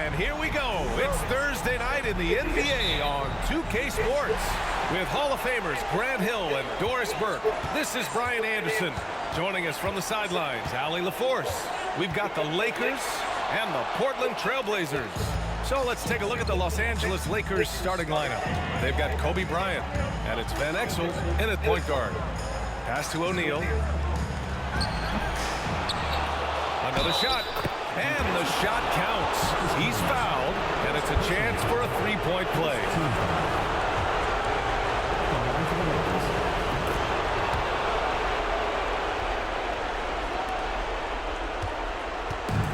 And here we go. It's Thursday night in the NBA on 2K Sports with Hall of Famers Grant Hill and Doris Burke. This is Brian Anderson. Joining us from the sidelines, Allie LaForce. We've got the Lakers and the Portland Trailblazers. So let's take a look at the Los Angeles Lakers starting lineup. They've got Kobe Bryant, and it's Van Exel in at point guard. Pass to O'Neal. Another shot, and the shot counts. He's fouled, and it's a chance for a three-point play.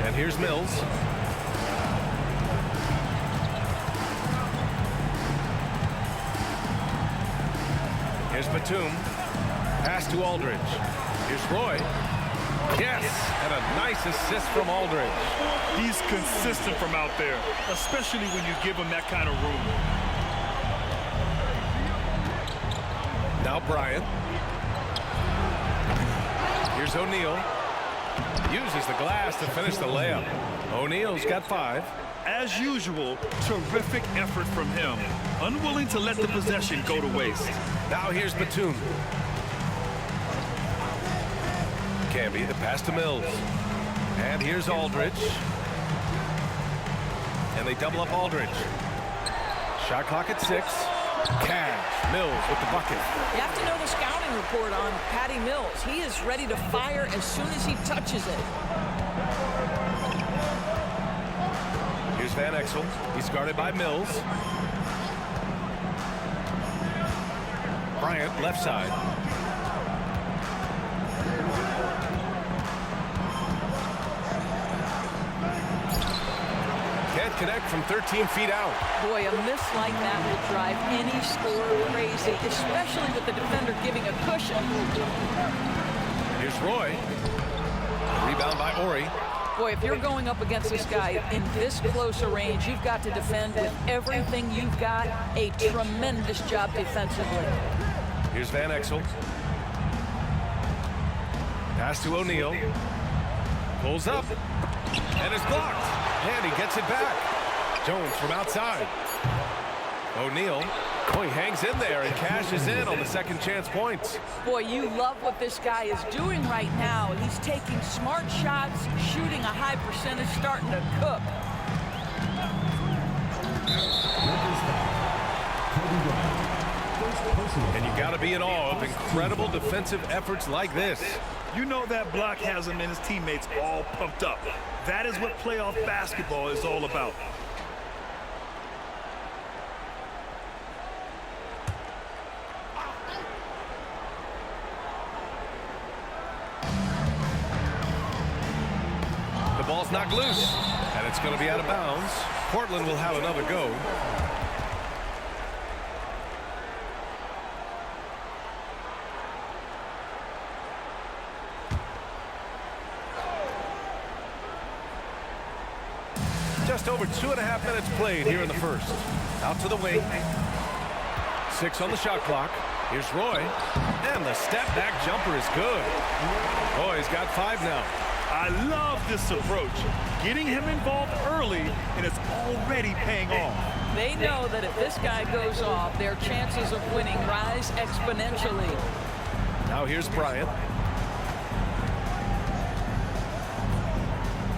And here's Mills. Here's Batum. Pass to Aldridge. Here's Roy. Yes, and a nice assist from Aldridge. He's consistent from out there, especially when you give him that kind of room. Now Bryant. Here's O'Neal. Uses the glass to finish the layup. O'Neal's got 5. As usual, terrific effort from him. Unwilling to let the possession go to waste. Now here's Batum. Camby, the pass to Mills. And here's Aldridge. And they double up Aldridge. Shot clock at 6. Cash. Mills with the bucket. You have to know the scouting report on Patty Mills. He is ready to fire as soon as he touches it. Here's Van Exel. He's guarded by Mills. Bryant, left side. Can't connect from 13 feet out. Boy, a miss like that will drive any scorer crazy, especially with the defender giving a cushion. Here's Roy. Rebound by Ori. Boy, if you're going up against this guy in this close a range, you've got to defend with everything you've got. A tremendous job defensively. Here's Van Exel. Pass to O'Neal. Pulls up. And is blocked. And he gets it back. Jones from outside. O'Neal. Oh, he hangs in there and cashes in on the second chance points. Boy, you love what this guy is doing right now. He's taking smart shots, shooting a high percentage, starting to cook. And you got to be in awe of incredible defensive efforts like this. You know that block has him and his teammates all pumped up. That is what playoff basketball is all about. The ball's knocked loose, and it's going to be out of bounds. Portland will have another go. Just over 2.5 minutes played here in the first. Out to the wing. 6 on the shot clock. Here's Roy. And the step-back jumper is good. Oh, he's got 5 now. I love this approach. Getting him involved early, and it's already paying off. They know that if this guy goes off, their chances of winning rise exponentially. Now here's Bryant.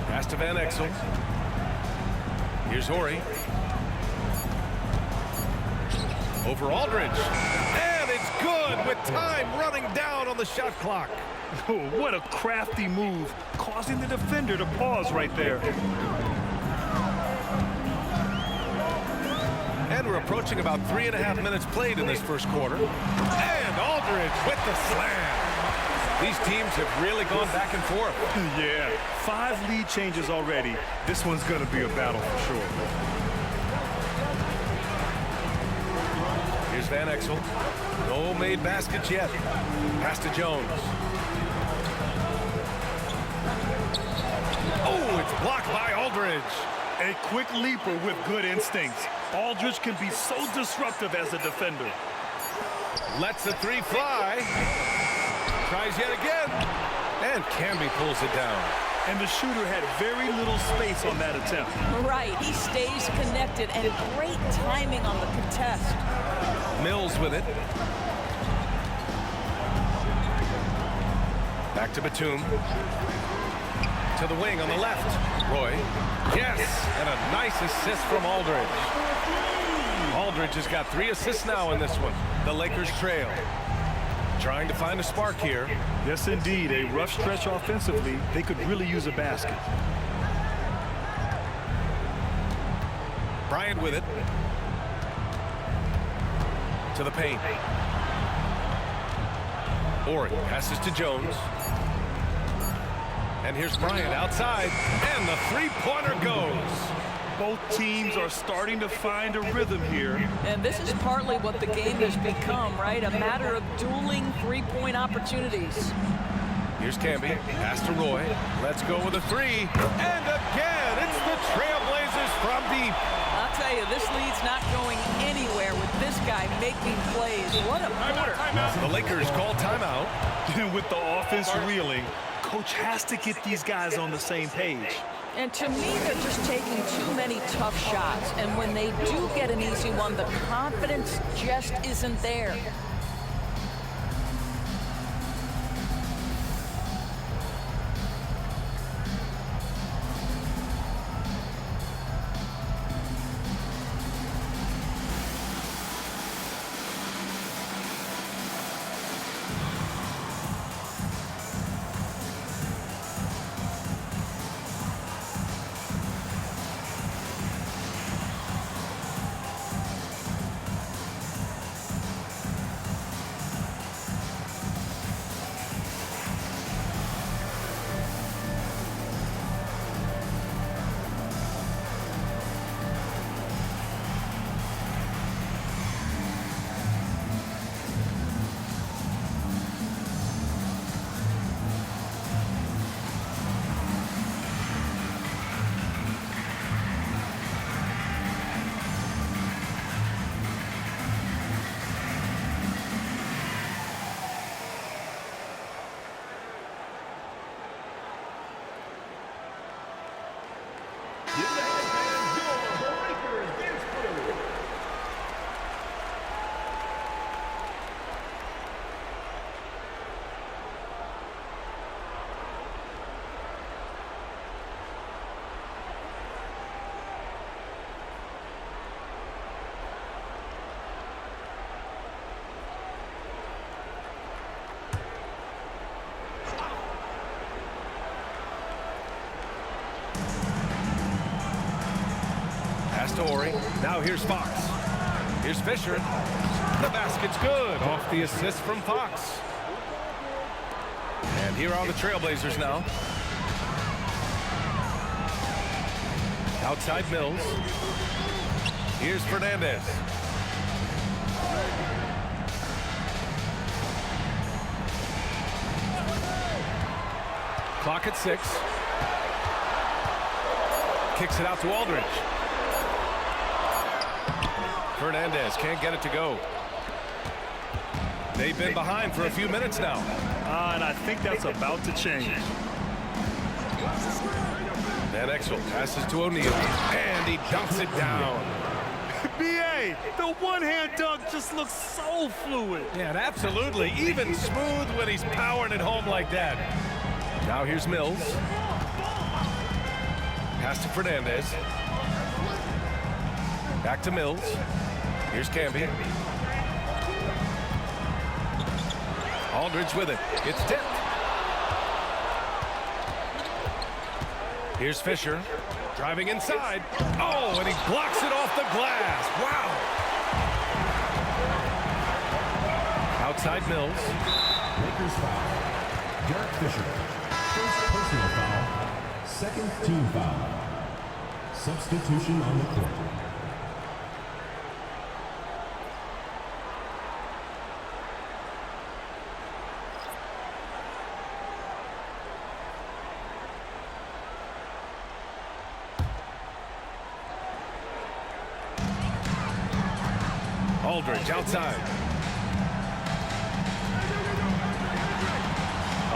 Pass to Van Exel. Here's Ori. Over Aldridge. And it's good with time running down on the shot clock. Oh, what a crafty move, causing the defender to pause right there. And we're approaching about 3.5 minutes played in this first quarter. And Aldridge with the slam. These teams have really gone back and forth. Yeah, 5 lead changes already. This one's going to be a battle for sure. Here's Van Exel. No made baskets yet. Pass to Jones. Oh, it's blocked by Aldridge. A quick leaper with good instincts. Aldridge can be so disruptive as a defender. Lets the 3 fly. Tries yet again. And Camby pulls it down. And the shooter had very little space on that attempt. Right, he stays connected, and great timing on the contest. Mills with it. Back to Batum. To the wing on the left. Roy. Yes, and a nice assist from Aldridge. Aldridge has got 3 assists now in this one. The Lakers trail. Trying to find a spark here. Yes, indeed. A rough stretch offensively. They could really use a basket. Bryant with it. To the paint. Ori passes to Jones. And here's Bryant outside. And the three-pointer goes. Both teams are starting to find a rhythm here. And this is partly what the game has become, right? A matter of dueling three-point opportunities. Here's Camby. Pass to Roy. Let's go with a 3. And again, it's the Trailblazers from deep. I'll tell you, this lead's not going anywhere with this guy making plays. What a quarter. The Lakers call timeout. With the offense reeling, coach has to get these guys on the same page. And to me, they're just taking too many tough shots. And when they do get an easy one, the confidence just isn't there. Pass to Ori. Now here's Fox. Here's Fisher. The basket's good. Off the assist from Fox. And here are the Trailblazers now. Outside Mills. Here's Fernandez. Clock at 6. Kicks it out to Aldridge. Fernandez can't get it to go. They've been behind for a few minutes now. And I think that's about to change. Van Exel passes to O'Neal, and he dunks it down. B.A., the one-hand dunk just looks so fluid. Yeah, and absolutely, even smooth when he's powering it home like that. Now here's Mills. Pass to Fernandez. Back to Mills. Here's Camby. Aldridge with it. It's tipped. Here's Fisher. Driving inside. Oh, and he blocks it off the glass. Wow. Outside Mills. Lakers foul. Derek Fisher. First personal foul. Second team foul. Substitution on the court. Aldridge outside.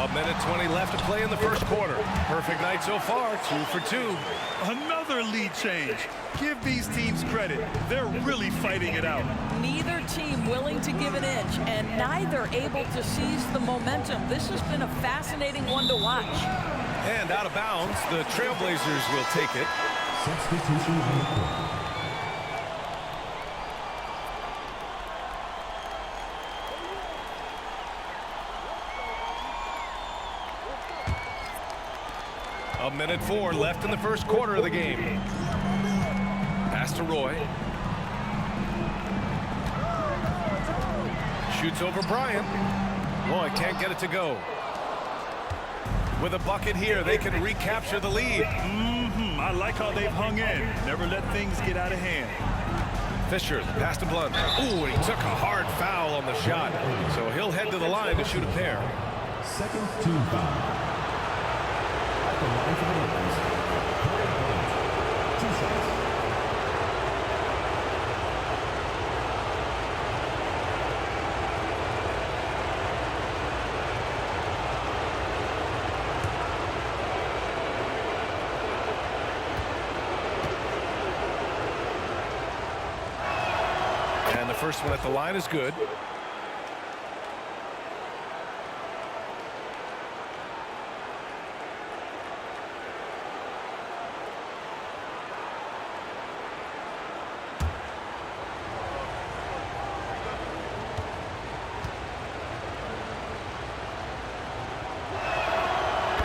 A minute 20 left to play in the first quarter. Perfect night so far, 2 for 2. Another lead change. Give these teams credit. They're really fighting it out. Neither team willing to give an inch, and neither able to seize the momentum. This has been a fascinating one to watch. And out of bounds, the Trailblazers will take it. Substitution on the court. A minute 4 left in the first quarter of the game. Pass to Roy. Shoots over Bryant. Roy can't get it to go. With a bucket here, they can recapture the lead. I like how they've hung in. Never let things get out of hand. Fisher, pass to Blunt. Ooh, and he took a hard foul on the shot. So he'll head to the line to shoot a pair. Second team foul. At the line for the Lakers. Two shots. And the first one at the line is good.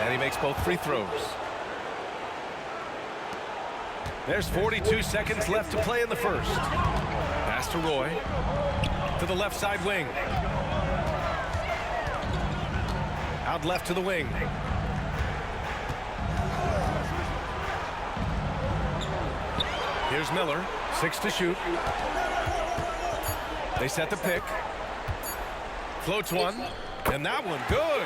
And he makes both free throws. There's 42 seconds left to play in the first. Pass to Roy. To the left side wing. Out left to the wing. Here's Miller. 6 to shoot. They set the pick. Floats one. And that one good.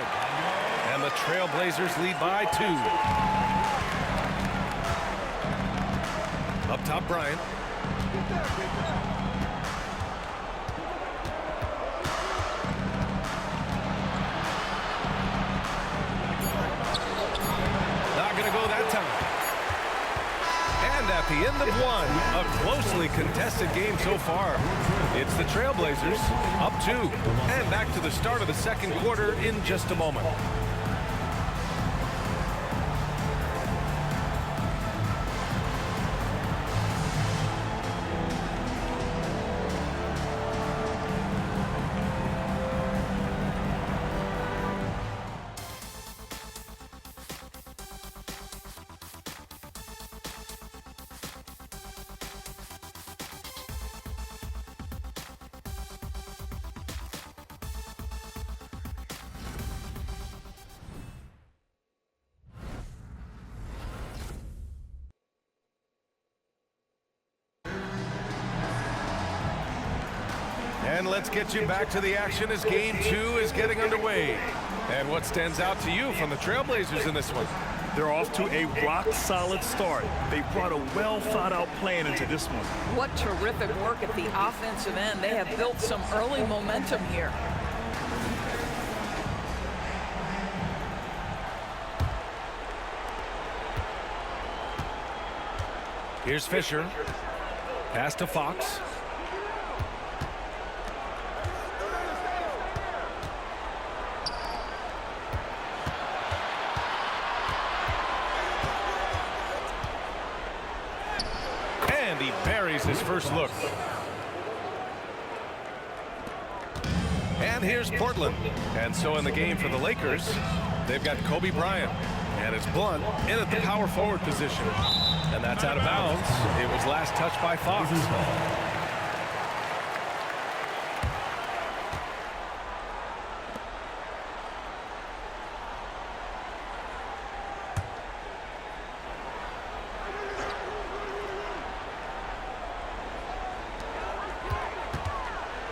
And the Trailblazers lead by 2. Up top, Bryant. Not going to go that time. And at the end of one, a closely contested game so far. It's the Trailblazers up 2. And back to the start of the second quarter in just a moment. And let's get you back to the action as game 2 is getting underway. And what stands out to you from the Trailblazers in this one? They're off to a rock-solid start. They brought a well-thought-out plan into this one. What terrific work at the offensive end. They have built some early momentum here. Here's Fisher. Pass to Fox. And he buries his first look. And here's Portland. And so in the game for the Lakers, they've got Kobe Bryant. And it's Blunt in at the power forward position. And that's out of bounds. It was last touched by Fox.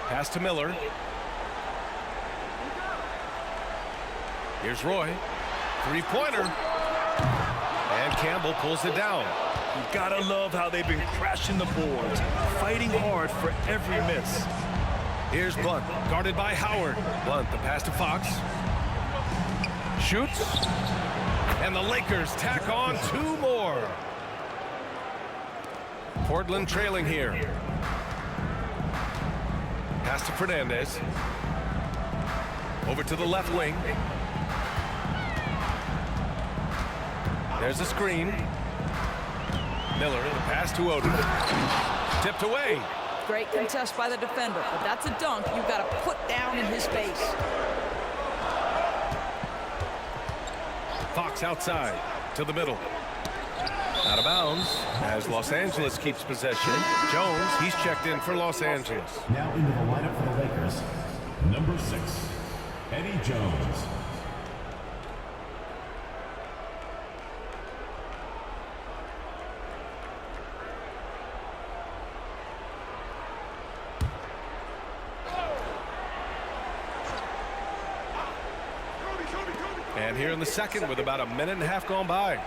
Pass to Miller. Here's Roy. Three-pointer. And Campbell pulls it down. You gotta love how they've been crashing the boards, fighting hard for every miss. Here's Blunt, guarded by Howard. Blunt, the pass to Fox. Shoots. And the Lakers tack on 2 more. Portland trailing here. Pass to Fernandez. Over to the left wing. There's a screen. Miller, the pass to Oden. Tipped away. Great contest by the defender, but that's a dunk you've got to put down in his face. Fox outside to the middle. Out of bounds as Los Angeles keeps possession. Jones, he's checked in for Los Angeles. Now into the lineup for the Lakers, number 6, Eddie Jones. And here in the second with about a minute and a half gone by.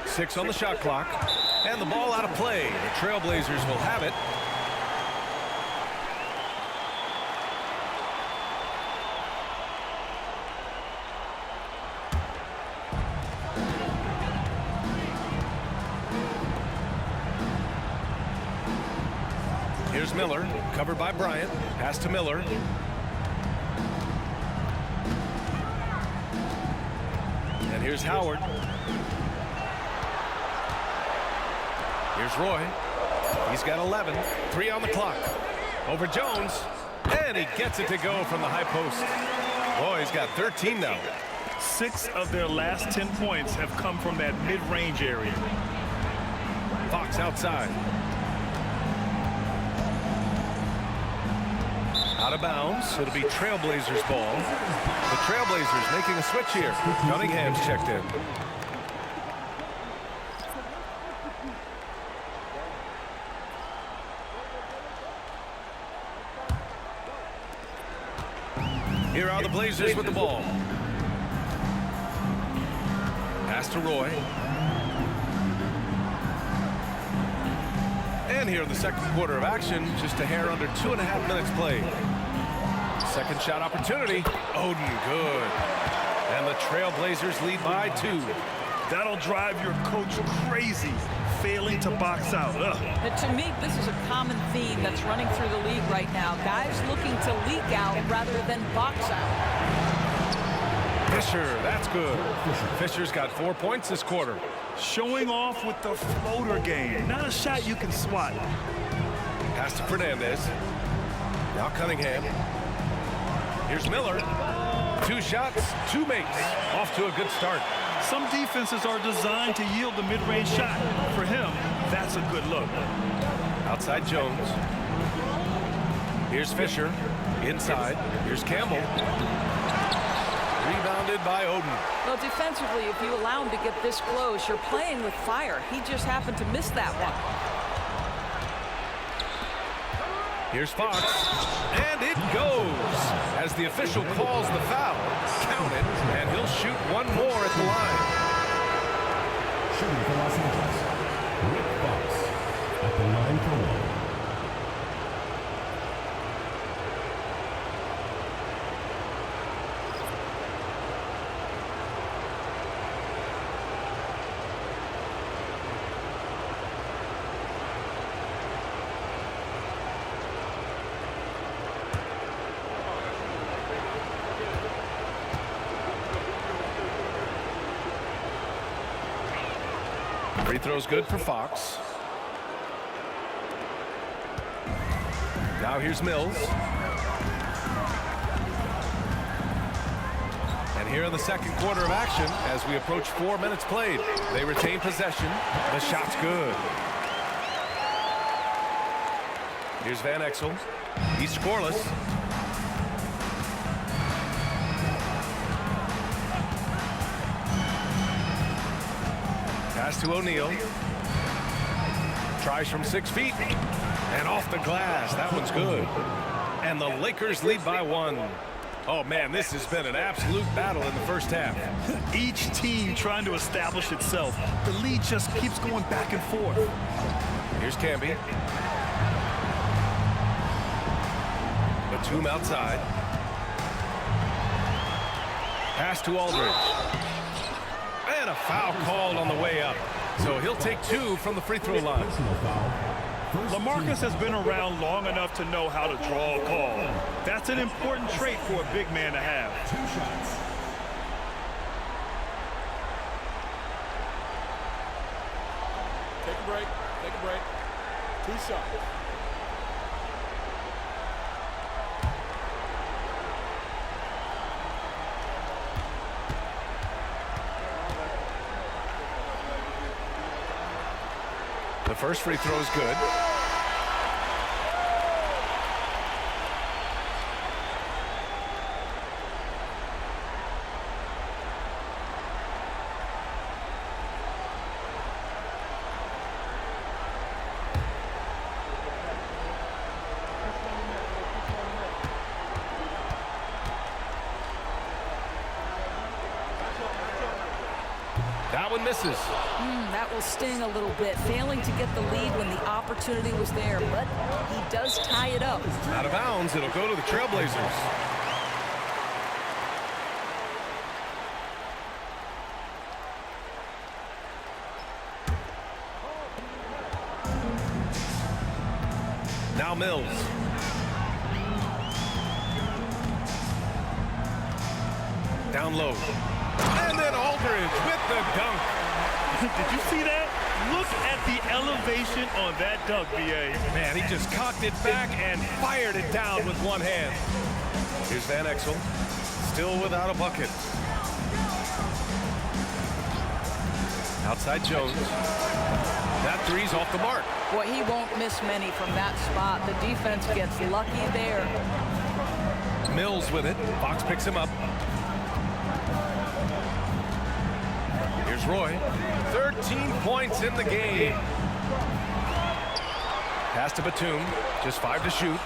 6 on the shot clock. And the ball out of play. The Trailblazers will have it. Here's Miller, covered by Bryant. Pass to Miller. And here's Howard. Here's Roy. He's got 11. 3 on the clock. Over Jones. And he gets it to go from the high post. Roy's got 13 now. 6 of their last 10 points have come from that mid-range area. Fox outside. Out of bounds. It'll be Trailblazers ball. The Trailblazers making a switch here. Cunningham's checked in. Here are the Blazers with the ball. Pass to Roy. And here in the second quarter of action, just a hair under 2.5 minutes played. Second shot opportunity. Oden, good. And the Trailblazers lead by 2. That'll drive your coach crazy, failing to box out. And to me, this is a common theme that's running through the league right now. Guys looking to leak out rather than box out. Fisher, that's good. Fisher's got 4 points this quarter. Showing off with the floater game. Not a shot you can swat. Pass to Fernandez. Now Cunningham. Here's Miller. 2 shots, 2 makes. Off to a good start. Some defenses are designed to yield the mid-range shot. For him, that's a good look. Outside Jones. Here's Fisher. Inside. Here's Campbell. Rebounded by Oden. Well, defensively, if you allow him to get this close, you're playing with fire. He just happened to miss that one. Here's Fox. And it goes. As the official calls the foul. Count it. And he'll shoot 1 more at the line. Shooting for Los Angeles, Rick Fox at the line for 1. Free throw's good for Fox. Now here's Mills. And here in the second quarter of action, as we approach 4 minutes played, they retain possession. The shot's good. Here's Van Exel. He's scoreless. Pass to O'Neal. Tries from 6 feet. And off the glass. That one's good. And the Lakers lead by 1. Oh, man, this has been an absolute battle in the first half. Each team trying to establish itself. The lead just keeps going back and forth. Here's Camby. Batum outside. Pass to Aldridge. And a foul called on the way up. So he'll take 2 from the free throw line. Personal foul. First LaMarcus team has been around long enough to know how to draw a call. That's an important trait for a big man to have. 2 shots. Take a break. Take a break. 2 shots. The first free throw is good. That one misses. That will sting a little bit. Failing to get the lead when the opportunity was there, but he does tie it up. Out of bounds. It'll go to the Trailblazers. Now Mills. Down low. And then Aldridge with the dunk. Did you see that? Look at the elevation on that dunk, B.A. Man, he just cocked it back and fired it down with one hand. Here's Van Exel, still without a bucket. Outside Jones. That three's off the mark. Boy, he won't miss many from that spot. The defense gets lucky there. Mills with it. Fox picks him up. Here's Roy. 13 points in the game. Pass to Batum. Just 5 to shoot.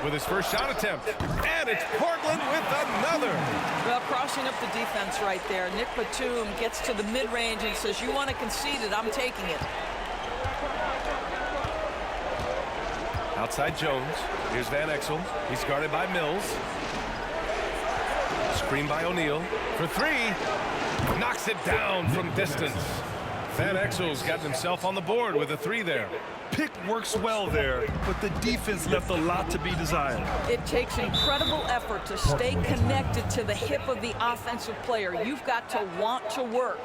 With his first shot attempt. And it's Portland with another. Well, crossing up the defense right there. Nick Batum gets to the mid-range and says, you want to concede it, I'm taking it. Outside Jones. Here's Van Exel. He's guarded by Mills. Screen by O'Neal for 3. Knocks it down from distance. Van Exel's gotten himself on the board with a 3 there. Pick works well there, but the defense left a lot to be desired. It takes incredible effort to stay connected to the hip of the offensive player. You've got to want to work.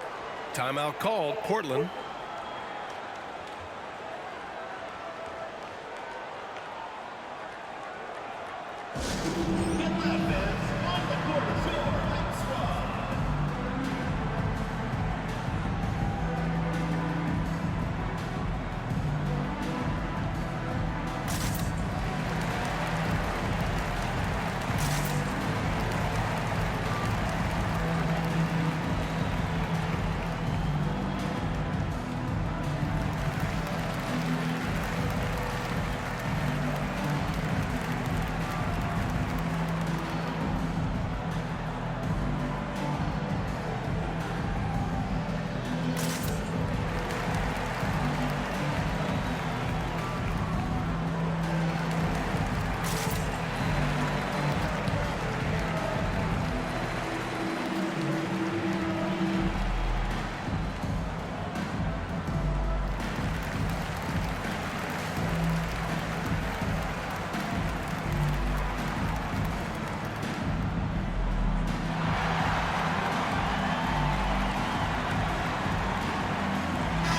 Timeout called, Portland.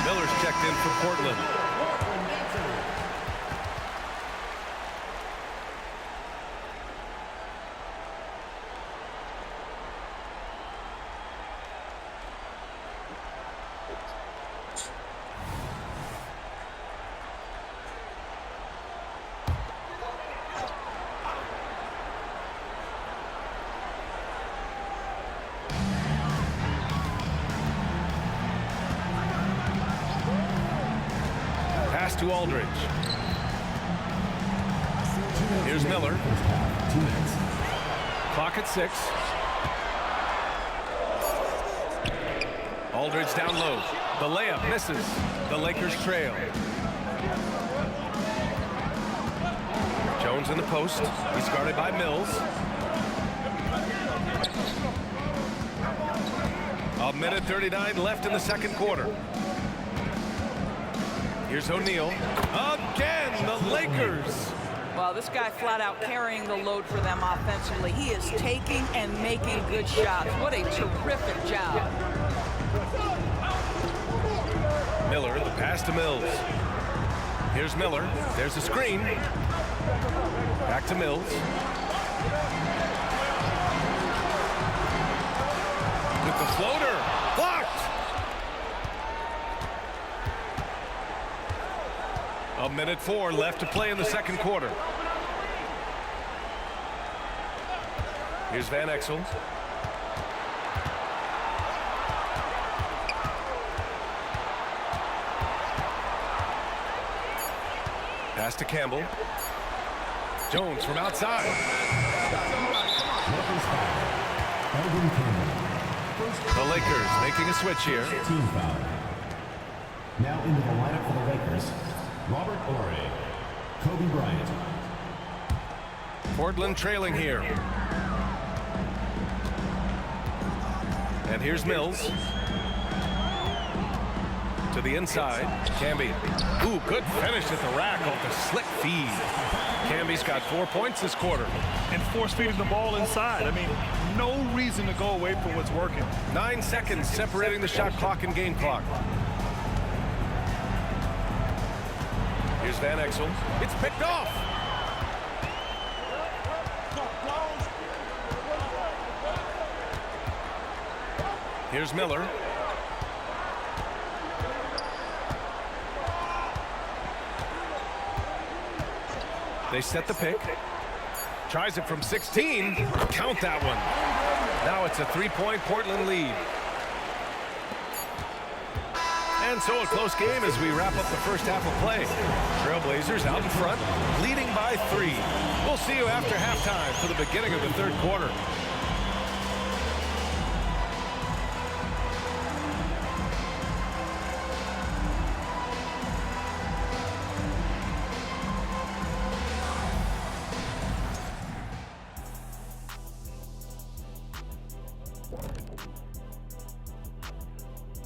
Miller's checked in for Portland. To Aldridge. Here's Miller. 2 minutes. Clock at 6. Aldridge down low. The layup misses. The Lakers trail. Jones in the post. He's guarded by Mills. A minute 39 left in the second quarter. Here's O'Neal. Again, the Lakers. Well, this guy flat out carrying the load for them offensively. He is taking and making good shots. What a terrific job. Miller, the pass to Mills. Here's Miller. There's a screen. Back to Mills. With the floater. Blocked. A minute 4 left to play in the second quarter. Here's Van Exel. Pass to Campbell. Jones from outside. The Lakers making a switch here. Team foul. Now into the lineup for the Lakers, Robert Horry, Kobe Bryant. Portland trailing here. And here's Mills. To the inside. Camby. Ooh, good finish at the rack off the slick feed. Camby's got 4 points this quarter. And force feeding the ball inside. I mean, no reason to go away from what's working. 9 seconds separating the shot clock and game clock. Here's Van Exel. It's picked off. Here's Miller. They set the pick. Tries it from 16. Count that one. Now it's a 3-point Portland lead. And so a close game as we wrap up the first half of play. Trailblazers out in front, leading by 3. We'll see you after halftime for the beginning of the third quarter.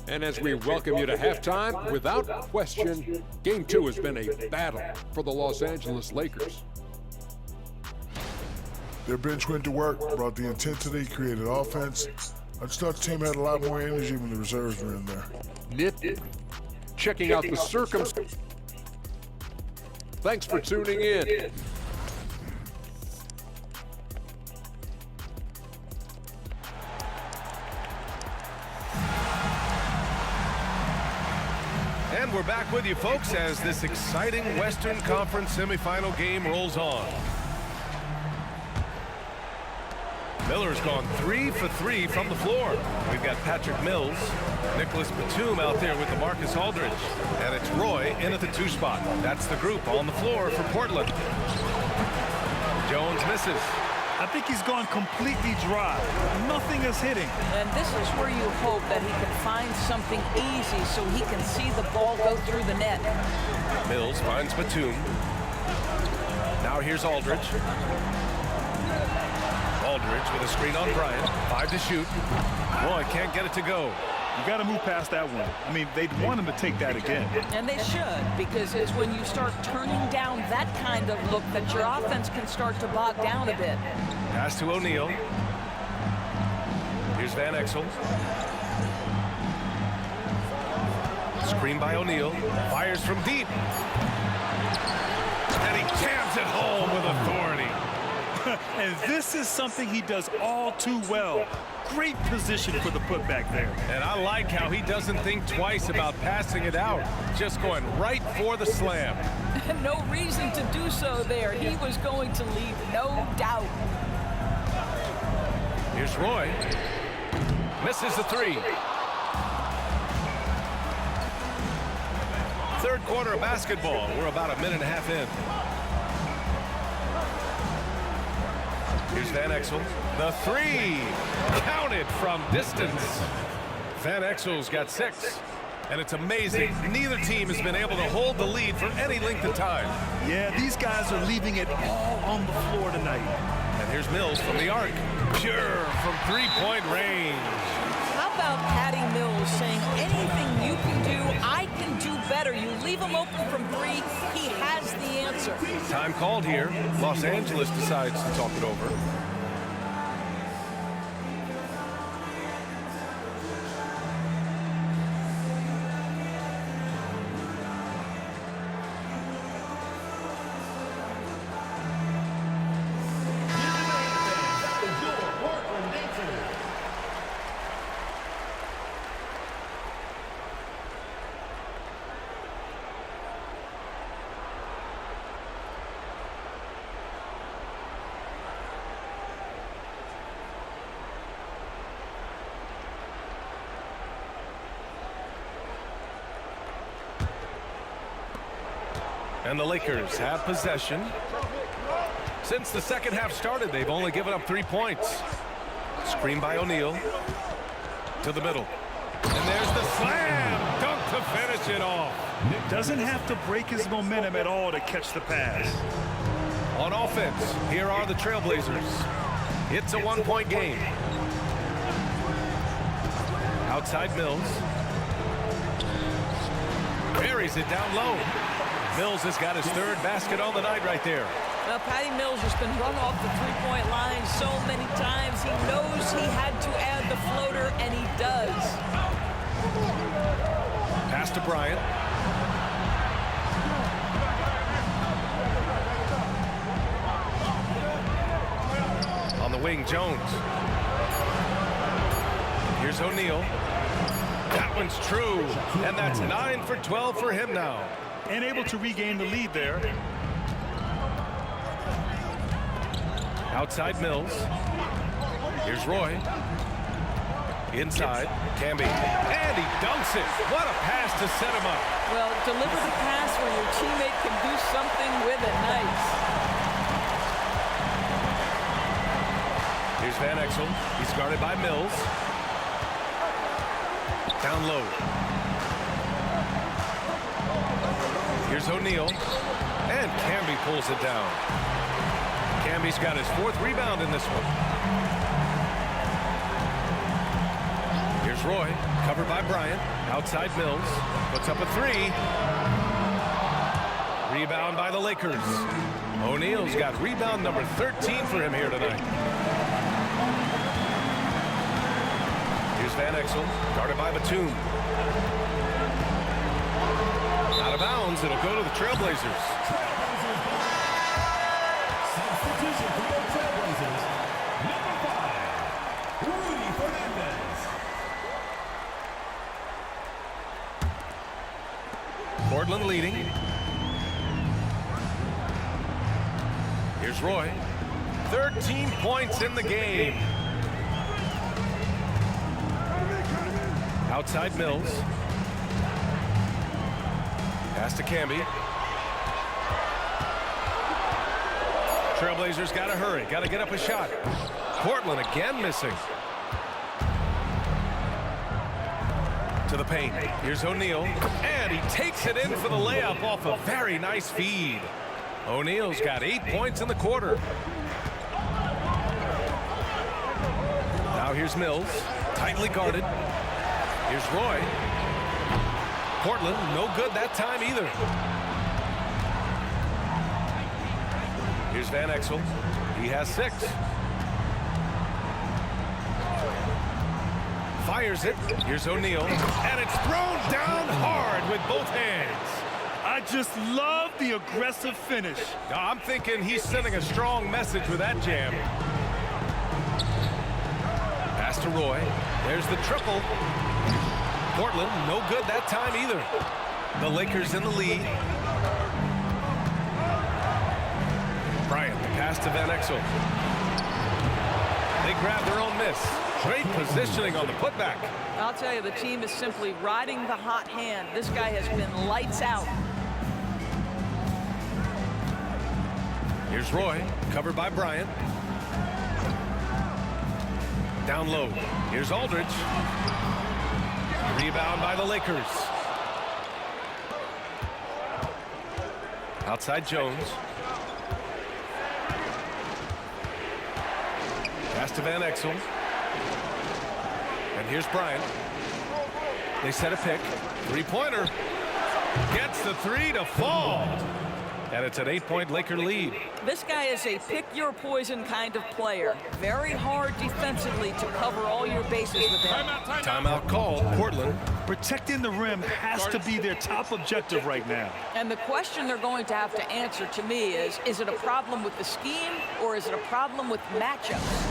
And as we welcome you to halftime, without question, Game 2 has been a battle for the Los Angeles Lakers. Their bench went to work, brought the intensity, created offense. I just thought the team had a lot more energy when the reserves were in there. Nit, checking out the circumstances. Thanks for tuning in. And we're back with you, folks, as this exciting Western Conference semifinal game rolls on. Miller's gone 3 for 3 from the floor. We've got Patrick Mills, Nicholas Batum out there with the Marcus Aldridge, and it's Roy in at the 2 spot. That's the group on the floor for Portland. Jones misses. I think he's gone completely dry. Nothing is hitting. And this is where you hope that he can find something easy so he can see the ball go through the net. Mills finds Batum. Now here's Aldridge. Aldridge with a screen on Bryant. 5 to shoot. Roy can't get it to go. You got to move past that one. I mean, they'd want him to take that again. And they should, because it's when you start turning down that kind of look that your offense can start to bog down a bit. Pass to O'Neal. Here's Van Exel. Screen by O'Neal. Fires from deep. And he jams it home with authority. And this is something he does all too well. Great position for the putback there. And I like how he doesn't think twice about passing it out. Just going right for the slam. No reason to do so there. He was going to leave no doubt. Here's Roy. Misses the 3. Third quarter of basketball. We're about a minute and a half in. Here's Van Exel. The 3. Counted from distance. Van Exel's got 6. And it's amazing. Neither team has been able to hold the lead for any length of time. Yeah, these guys are leaving it all on the floor tonight. And here's Mills from the arc. Pure from three-point range. How about Patty Mills saying anything you can do, I can do better. You leave him open from three, he has the answer. Time called here. Los Angeles decides to talk it over. And the Lakers have possession. Since the second half started, they've only given up 3 points. Screen by O'Neal. To the middle. And there's the slam dunk to finish it off. Doesn't have to break his momentum at all to catch the pass. On offense, here are the Trailblazers. It's a one-point game. Outside Mills. Buries it down low. Mills has got his third basket on the night right there. Well, Patty Mills has been run off the three-point line so many times. He knows he had to add the floater, and he does. Pass to Bryant. On the wing, Jones. Here's O'Neal. That one's true, and that's 9 for 12 for him now. And able to regain the lead there. Outside Mills. Here's Roy. Inside, Camby. And he dunks it. What a pass to set him up. Well, deliver the pass where your teammate can do something with it. Nice. Here's Van Exel. He's guarded by Mills. Down low. Here's O'Neal. And Camby pulls it down. Camby's got his 4th rebound in this one. Here's Roy. Covered by Bryant. Outside Mills. Puts up a 3. Rebound by the Lakers. O'Neal's got rebound number 13 for him here tonight. Here's Van Exel. Guarded by Batum. Out of bounds, it'll go to the Trailblazers. Substitution for the Trailblazers. Number 5, Rudy Fernandez. Portland leading. Here's Roy. 13 points in the game. Outside Mills. Pass to Camby. Trailblazers got to hurry. Got to get up a shot. Portland again missing. To the paint. Here's O'Neal. And he takes it in for the layup off a very nice feed. O'Neal's got 8 points in the quarter. Now here's Mills. Tightly guarded. Here's Roy. Portland, no good that time either. Here's Van Exel. He has 6. Fires it. Here's O'Neal. And it's thrown down hard with both hands. I just love the aggressive finish. I'm thinking he's sending a strong message with that jam. Pass to Roy. There's the triple. Portland, no good that time either. The Lakers in the lead. Bryant, the pass to Van Exel. They grab their own miss. Great positioning on the putback. I'll tell you, the team is simply riding the hot hand. This guy has been lights out. Here's Roy, covered by Bryant. Down low. Here's Aldridge. Rebound by the Lakers. Outside Jones. Pass to Van Exel. And here's Bryant. They set a pick. Three-pointer. Gets the three to fall. And it's an 8-point Laker lead. This guy is a pick-your-poison kind of player. Very hard defensively to cover all your bases with him. Timeout called. Portland. Protecting the rim has to be their top objective right now. And the question they're going to have to answer to me is it a problem with the scheme or is it a problem with matchups?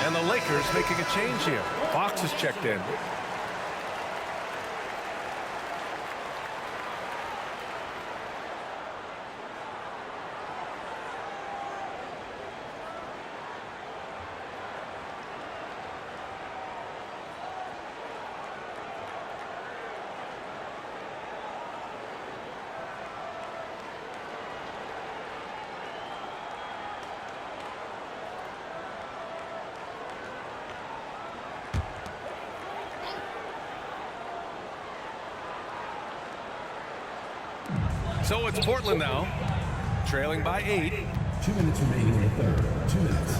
And the Lakers making a change here. Fox is checked in. So it's Portland now, trailing by 8. 2 minutes remaining in the third. 2 minutes.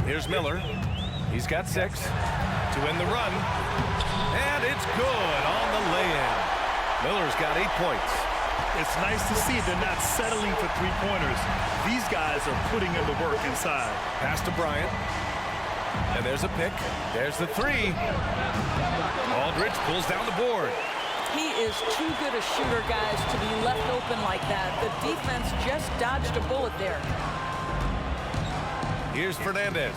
Here's Miller. He's got 6 to end the run. And it's good on the lay-in. Miller's got 8 points. It's nice to see they're not settling for three-pointers. These guys are putting in the work inside. Pass to Bryant. And there's a pick. There's the 3. Aldridge pulls down the board. He is too good a shooter, guys, to be left open like that. The defense just dodged a bullet there. Here's Fernandez.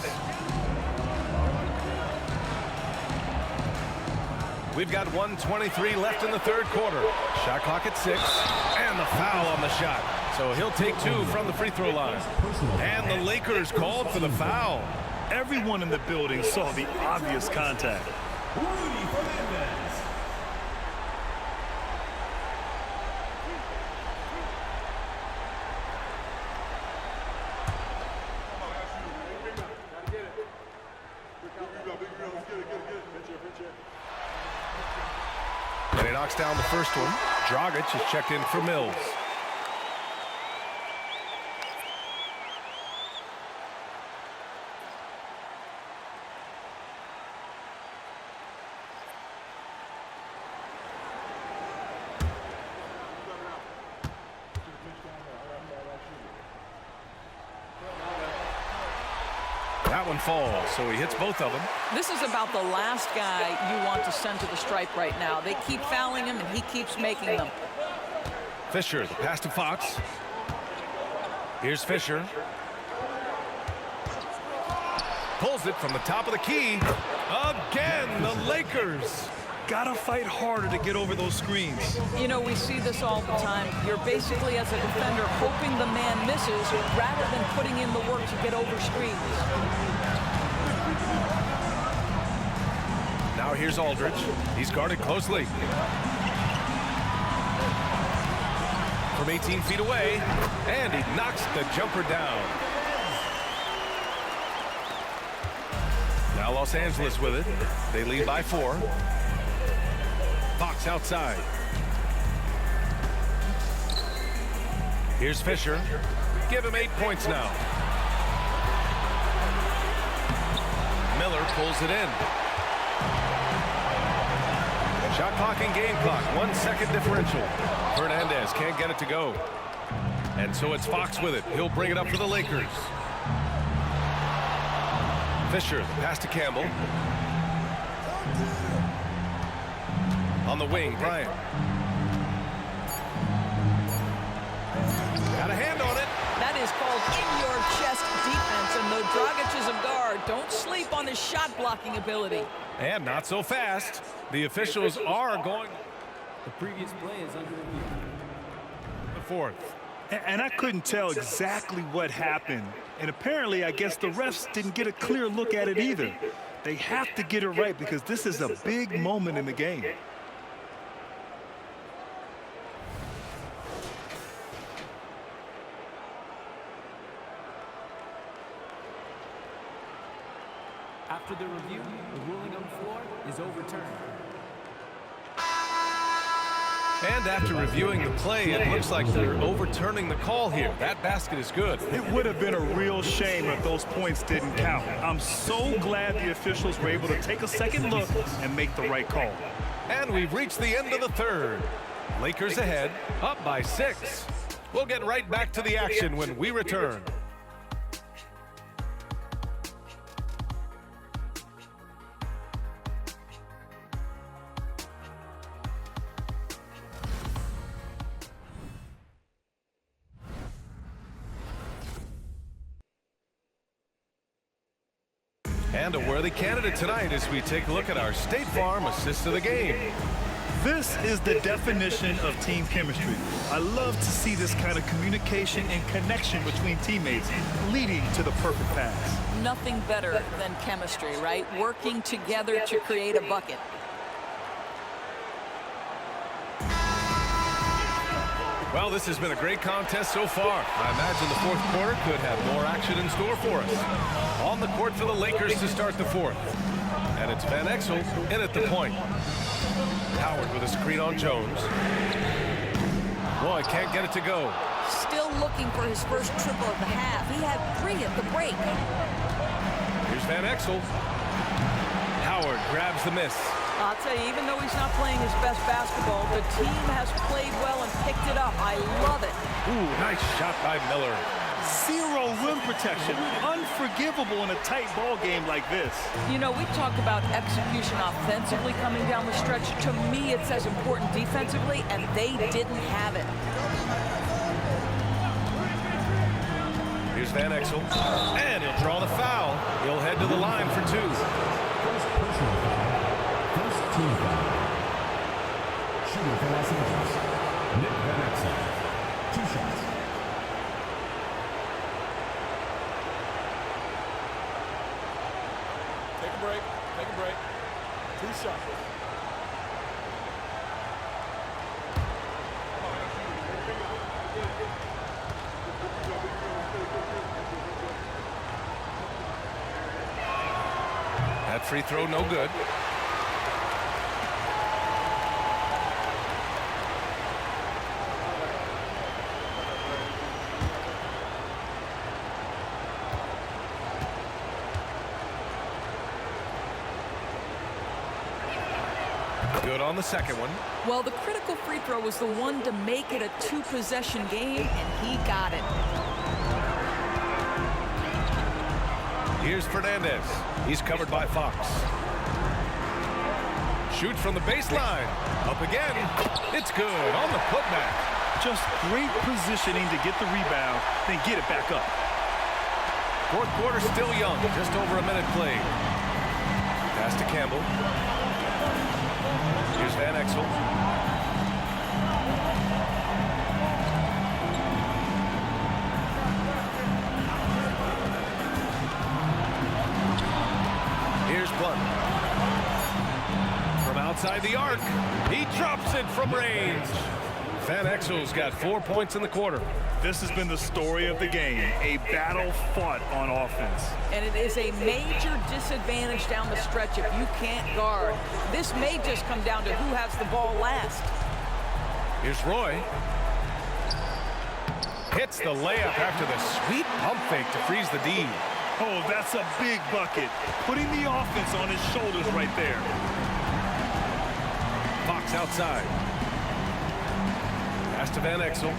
We've got 1:23 left in the third quarter. Shot clock at 6. And the foul on the shot. So he'll take 2 from the free throw line. And the Lakers called for the foul. Everyone in the building saw the obvious contact. And he knocks down the first one. Dragic is checked in for Mills. That one falls, so he hits both of them. This is about the last guy you want to send to the stripe right now. They keep fouling him, and he keeps making them. Fisher, the pass to Fox. Here's Fisher. Pulls it from the top of the key. Again, the Lakers. Gotta fight harder to get over those screens. You know, we see this all the time. You're basically, as a defender, hoping the man misses rather than putting in the work to get over screens. Now here's Aldridge. He's guarded closely. From 18 feet away, and he knocks the jumper down. Now Los Angeles with it. They lead by 4. Fox outside. Here's Fisher. Give him 8 points now. Miller pulls it in. Shot clock and game clock, 1 second differential. Fernandez can't get it to go. And so it's Fox with it. He'll bring it up for the Lakers. Fisher, the pass to Campbell. On the wing, Bryant. Got a hand on it. That is called in-your-chest defense, and though Dragic is a guard, don't sleep on his shot-blocking ability. And not so fast. The officials are going. The previous play is under review. The fourth. And I couldn't tell exactly what happened. And apparently, I guess the refs didn't get a clear look at it either. They have to get it right because this is a big moment in the game. After the review, the ruling on the floor is overturned. And after reviewing the play, it looks like they're overturning the call here. That basket is good. It would have been a real shame if those points didn't count. I'm so glad the officials were able to take a second look and make the right call. And we've reached the end of the third. Lakers ahead, up by 6. We'll get right back to the action when we return. And a worthy candidate tonight as we take a look at our State Farm assist of the game. This is the definition of team chemistry. I love to see this kind of communication and connection between teammates leading to the perfect pass. Nothing better than chemistry, right? Working together to create a bucket. Well, this has been a great contest so far. I imagine the fourth quarter could have more action in store for us. On the court for the Lakers to start the fourth. And it's Van Exel in at the point. Howard with a screen on Jones. Boy, can't get it to go. Still looking for his first triple of the half. He had 3 at the break. Here's Van Exel. Howard grabs the miss. I'll tell you, even though he's not playing his best basketball, the team has played well and picked it up. I love it. Ooh, nice shot by Miller. Zero rim protection. Unforgivable in a tight ball game like this. You know, we talked about execution offensively coming down the stretch. To me, it's as important defensively, and they didn't have it. Here's Van Exel. And he'll draw the foul. He'll head to the line for 2. First personal foul. First team foul. Shooting for Los Angeles, Nick Van Exel. 2 shots. Take a break. Take a break. 2 shots. That free throw no good. Good on the second one. Well, the critical free throw was the one to make it a 2-possession game, and he got it. Here's Fernandez. He's covered by Fox. Shoots from the baseline. Up again. It's good on the putback. Just great positioning to get the rebound, then get it back up. Fourth quarter still young. Just over a minute played. Pass to Campbell. Here's Van Exel. Here's Blunt. From outside the arc, he drops it from range. Van Exel's got 4 points in the quarter. This has been the story of the game, a battle fought on offense. And it is a major disadvantage down the stretch if you can't guard. This may just come down to who has the ball last. Here's Roy. Hits the layup after the sweet pump fake to freeze the D. Oh, that's a big bucket. Putting the offense on his shoulders right there. Fox outside. Pass to Van Exel.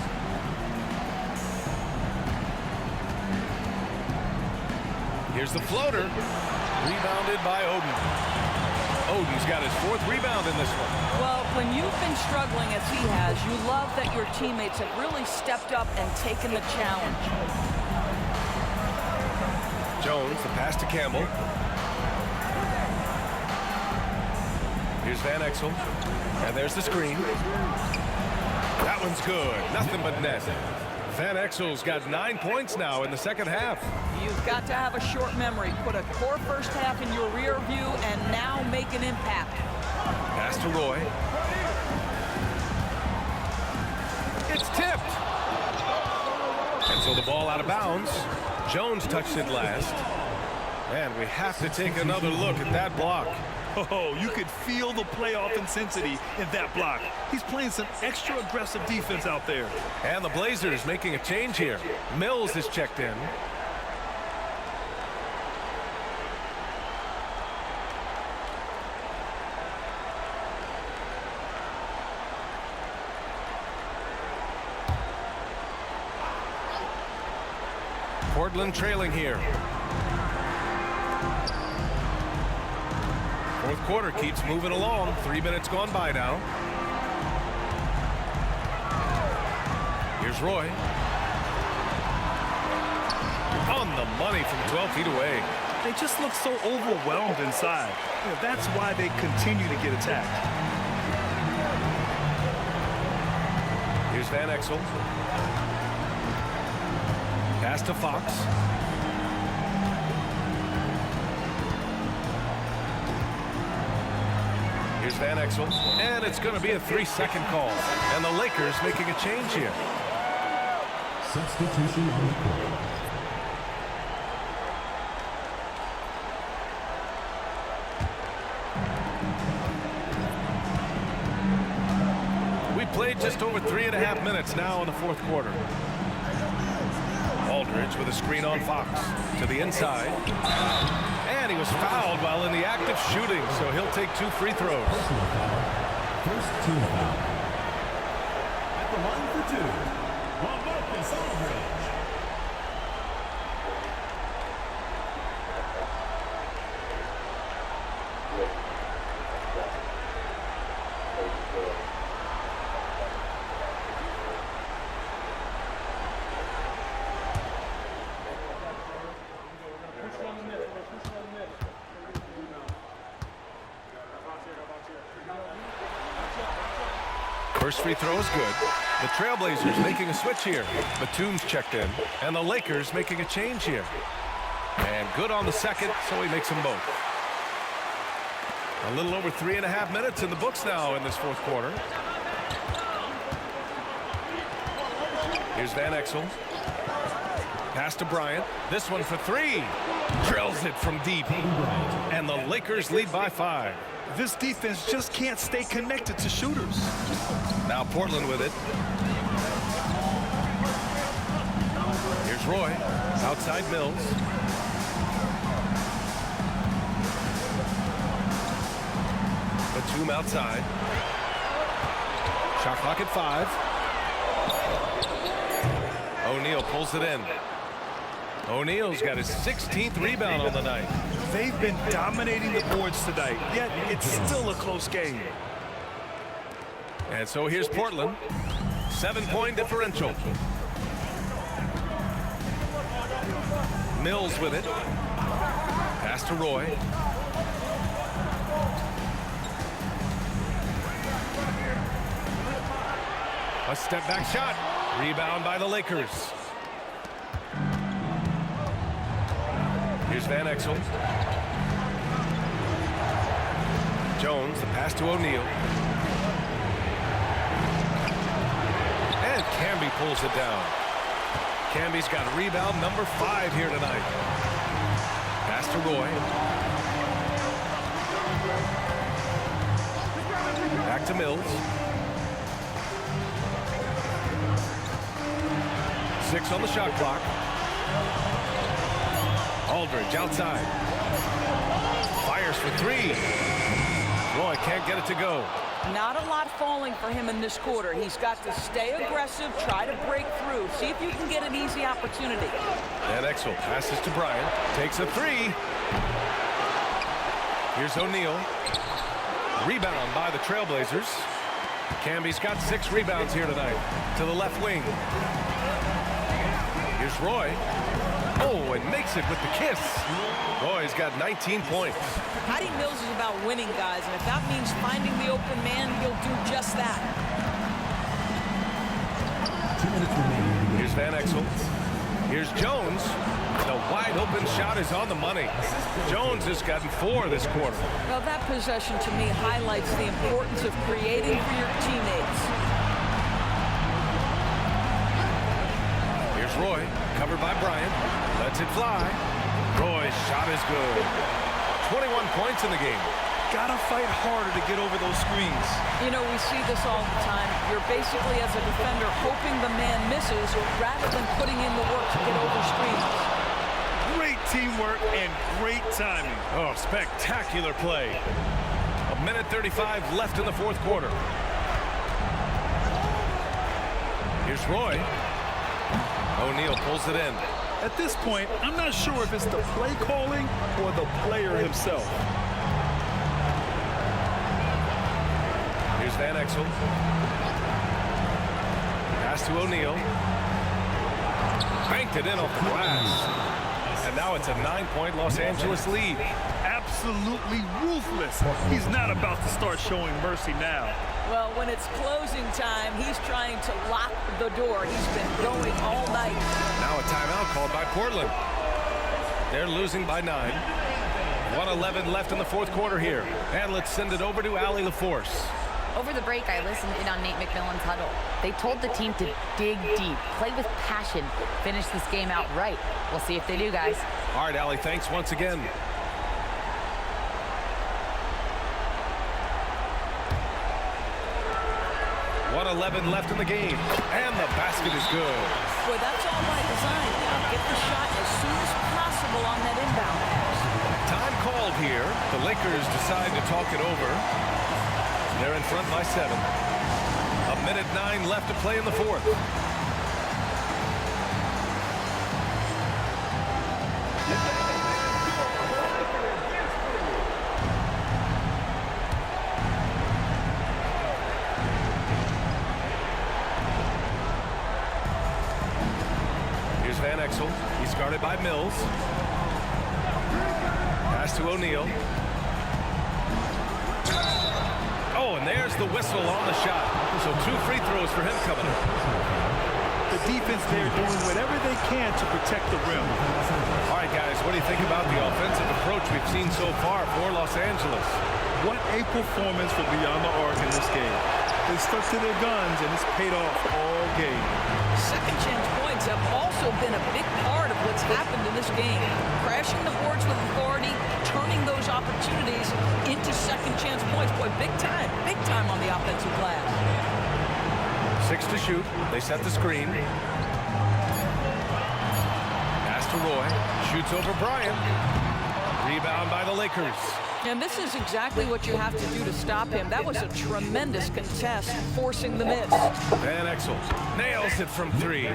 Here's the floater. Rebounded by Oden. Oden's got his 4th rebound in this one. Well, when you've been struggling as he has, you love that your teammates have really stepped up and taken the challenge. Jones, the pass to Campbell. Here's Van Exel. And there's the screen. That one's good. Nothing but net. Van Exel's got 9 points now in the second half. You've got to have a short memory. Put a core first half in your rear view and now make an impact. Pass to Roy. It's tipped. And so the ball out of bounds. Jones touched it last. And we have to take another look at that block. Oh, you could feel the playoff intensity in that block. He's playing some extra aggressive defense out there. And the Blazers making a change here. Mills is checked in. Portland trailing here. Fourth quarter keeps moving along. 3 minutes gone by now. Here's Roy. On the money from 12 feet away. They just look so overwhelmed inside. You know, that's why they continue to get attacked. Here's Van Exel. Pass to Fox. Here's Van Exel. And it's going to be a 3-second call. And the Lakers making a change here. Substitution on the court. We played just over 3.5 minutes now in the fourth quarter. Aldridge with a screen on Fox to the inside. And he was fouled while in the act of shooting, so he'll take 2 free throws. Personal foul. First team foul. At the line for 2, LaMarcus Aldridge. First free throw is good. The Trailblazers making a switch here. Batum's checked in. And the Lakers making a change here. And good on the second, so he makes them both. A little over 3.5 minutes in the books now in this fourth quarter. Here's Van Exel. Pass to Bryant. This one for 3. Drills it from deep. And the Lakers lead by 5. This defense just can't stay connected to shooters. Now Portland with it. Here's Roy. Outside Mills. Batum outside. Shot clock at 5. O'Neal pulls it in. O'Neal's got his 16th rebound on the night. They've been dominating the boards tonight, yet it's still a close game. And so here's Portland. 7-point differential. Mills with it. Pass to Roy. A step back shot. Rebound by the Lakers. Here's Van Exel. Jones, the pass to O'Neal. And Camby pulls it down. Camby's got rebound number 5 here tonight. Pass to Roy. Back to Mills. 6 on the shot clock. Aldridge outside. Fires for three. Roy can't get it to go. Not a lot falling for him in this quarter. He's got to stay aggressive, try to break through, see if you can get an easy opportunity. Van Exel passes to Bryant, takes a three. Here's O'Neal. Rebound by the Trailblazers. Camby's got 6 rebounds here tonight. To the left wing. Here's Roy. Oh, and makes it with the kiss. Roy's got 19 points. Patty Mills is about winning, guys, and if that means finding the open man, he'll do just that. 2 minutes remaining. Here's Van Exel. Here's Jones. The wide open shot is on the money. Jones has gotten 4 this quarter. Well, that possession to me highlights the importance of creating for your teammates. Here's Roy, covered by Bryant. Lets it fly. Roy's shot is good. 21 points in the game. Gotta fight harder to get over those screens. You know, we see this all the time. You're basically, as a defender, hoping the man misses rather than putting in the work to get over screens. Great teamwork and great timing. Oh, spectacular play. 1:35 left in the fourth quarter. Here's Roy. O'Neal pulls it in. At this point, I'm not sure if it's the play calling or the player himself. Here's Van Exel. Pass to O'Neal. Banked it in off the glass. And now it's a 9-point Los Angeles lead. Absolutely ruthless. He's not about to start showing mercy now. Well, when it's closing time, he's trying to lock the door. He's been going all night. Now a timeout called by Portland. They're losing by 9. 1:11 left in the fourth quarter here. And let's send it over to Allie LaForce. Over the break, I listened in on Nate McMillan's huddle. They told the team to dig deep, play with passion, finish this game out right. We'll see if they do, guys. All right, Allie, thanks once again. .11 left in the game, and the basket is good. Boy, that's all by design. Get the shot as soon as possible on that inbound pass. Time called here. The Lakers decide to talk it over. They're in front by 7. 1:09 left to play in the fourth. Here's Van Exel. He's guarded by Mills. Pass to O'Neal. Oh, and there's the whistle on the shot. So 2 free throws for him coming up. The defense there doing whatever they can to protect the rim. All right, guys, what do you think about the offensive approach we've seen so far for Los Angeles? What a performance for Beyond the Arc in this game. They stuck to their guns, and it's paid off all game. Second chance points have also been a big part of what's happened in this game. Crashing the boards with authority, turning those opportunities into second chance points. Boy, big time on the offensive glass. 6 to shoot. They set the screen. Pass to Roy. Shoots over Bryant. Rebound by the Lakers. And this is exactly what you have to do to stop him. That was a tremendous contest, forcing the miss. Van Exel nails it from 3.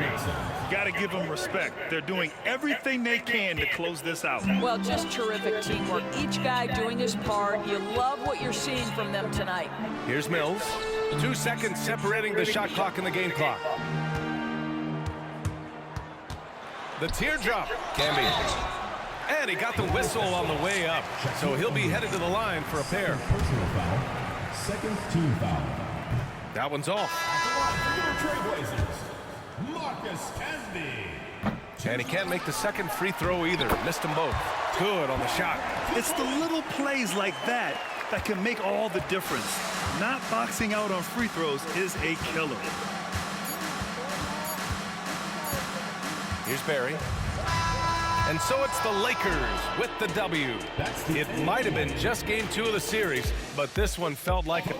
Got to give them respect. They're doing everything they can to close this out. Well, just terrific teamwork. Each guy doing his part. You love what you're seeing from them tonight. Here's Mills. 2 seconds separating the shot clock and the game clock. The teardrop. Camby. And he got the whistle on the way up. So he'll be headed to the line for a pair. Personal foul. Second team foul. That one's off. Trailblazers, Marcus Camby. And he can't make the second free throw either. Missed them both. Good on the shot. It's the little plays like that that can make all the difference. Not boxing out on free throws is a killer. Here's Barry. And so it's the Lakers with the W. It might have been just game 2 of the series, but this one felt like it.